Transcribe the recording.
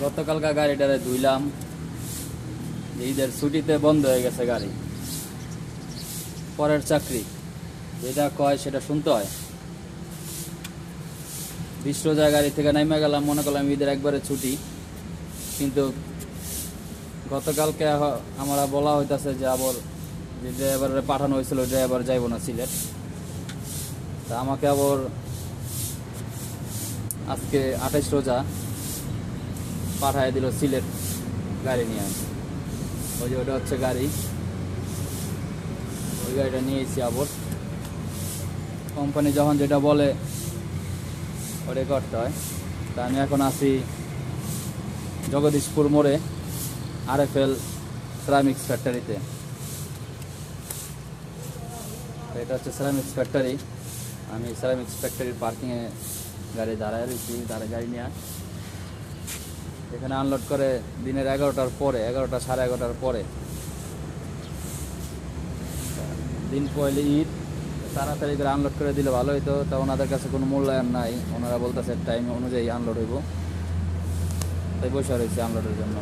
গতকালকা গাড়িটারে ধুইলাম, ঈদের ছুটিতে বন্ধ হয়ে গেছে গাড়ি। পরের চাকরি, যেটা কয় সেটা শুনতে হয়। 20 রোজায় গাড়ি থেকে নাইমা গেলাম, মনে করলাম ঈদের একবারে ছুটি, কিন্তু গতকালকে আমরা বলা হইতাছে যে আবার যে ড্রাইভারে পাঠানো হয়েছিল ড্রাইভার যাইব না সিলেট। তা আমাকে আবার আজকে 28 রোজা পাঠায় দিল সিলেট গাড়ি নিয়ে। ওই যে ওটা হচ্ছে গাড়ি, ওই গাড়িটা নিয়েছি আবার। কোম্পানি যখন যেটা বলে ওটা করতে হয়। তা আমি এখন আছি জগদীশপুর মোড়ে RFL সিরামিক্স ফ্যাক্টরিতে। এটা হচ্ছে সিরামিক্স ফ্যাক্টরি। আমি সিরামিক্স ফ্যাক্টরির পার্কিংয়ে গাড়ি দাঁড়ায় রয়েছি, গাড়ি নিয়ে এখানে আনলোড করে দিনের 11টার পরে, 11টা সাড়ে 11টার পরে। দিন পয়লে ঈদ, তাড়াতাড়ি করে আনলোড করে দিলে ভালো হইতো। তা ওনাদের কাছে কোনো মূল্যায়ন নাই, ওনারা বলতেছে টাইম অনুযায়ী আনলোড হইব, তাই বসে রয়েছে আনলোডের জন্য।